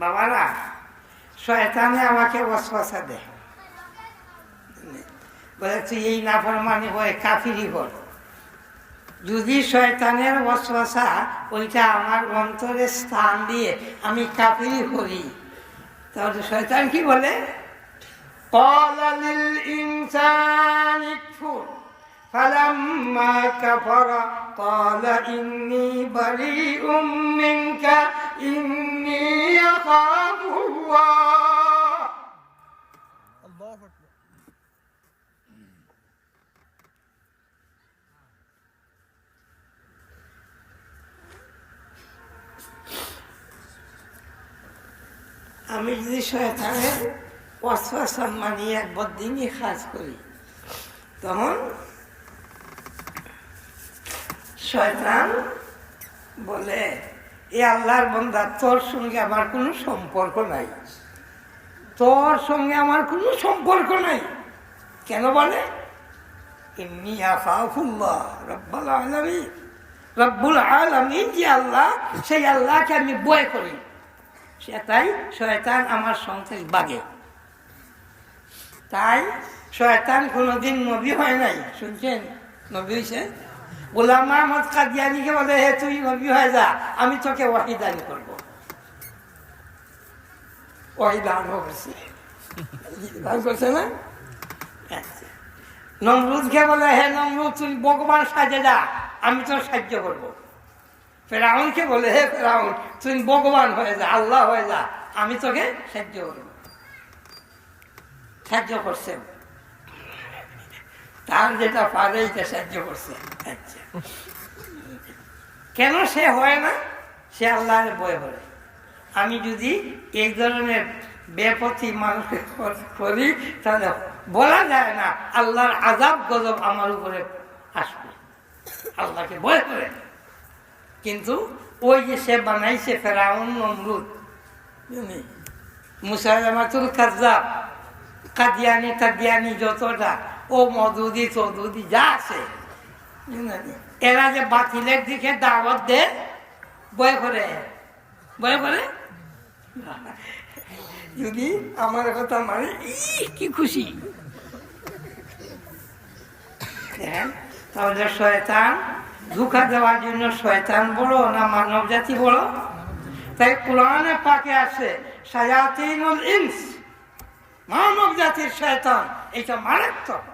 বাবারা, শয়তানে আমাকে ওয়াসওয়াসা দেয়, বলে তুই এই নাফরমানি হয়ে কাফিরি কর। যদি শয়তানের ওয়াসওয়াসা ওইটা আমার অন্তরে স্থান দিয়ে আমি কাফিরি করি, তাহলে শয়তান কি বলে? ক্বালা লিল ইনসানি ইকফুর ফালাম্মা কাফারা ক্বালা ইন্নী বারীউম মিনকা ইন্নী আখাফুল্লাহ। আল্লাহু আকবার। আমি যদি শয়তানের ওয়াসওয়াসা মানিয়ে একবার দিনই কাজ করি, তখন শয়তান বলে, এ আল্লাহর বান্দা, তোর সঙ্গে আমার কোনো সম্পর্ক নাই, তোর সঙ্গে আমার কোনো সম্পর্ক নাই। কেন বলে? ইন্নী আখাফুল্লাহ রাব্বুল আলামিন, রব্বুল আলামিন যে আল্লাহ, সেই আল্লাহকে আমি ভয় করি। তাই শয়তান আমার সন্ত্রাস বাগে। তাই শয়তান কোনোদিন নবী হয় নাই, শুনছেন? নবী হয়েছে গোলাম আহমদ কাদিয়ানীকে বলে, হে তুই নবী হয়ে যা, আমি তোকে ওয়াহী দান করবো। ওয়াহী দান করছে না? নমরুদকে বলে, হে নমরুদ, তুই ভগবান সাজে যা, আমি তোর সাহায্য করবো। ফেরাউনকে বলে, হে ফেরাউন, তুই ভগবান হয়ে যা, আল্লাহ হয়ে যা, আমি তোকে সাহায্য করব। সাহায্য করছে, তার যেটা পারে এটা সাহায্য করছে। আচ্ছা, কেন সে হয় না? সে আল্লাহর ভয় করে। আমি যদি এই ধরনের বেপথি মানুষকে করি, তাহলে বলা যায় না আল্লাহর আযাব গজব আমার উপরে আসবে, আল্লাহকে ভয় করে। কিন্তু ওই যে সে বানাইছে ফেরাউন, নমরুদ, মুসাইলামাতুল কাযযাব, কাদিয়ানি যতটা, ও মওদুদি চৌধুরী যা আছে, এরা যে বাতিলের দিকে দাওয়াত দেয়, ভয় করে। যদি আমার কথা মানে কি খুশি। তাহলে শয়তান ধোঁকা দেওয়ার জন্য শয়তান বড় না মানব জাতি বড়? তাই কোরআনে পাকে আছে শায়াতিনুল ইনস, মানব জাতির শয়তান, এটা মারাত্মক।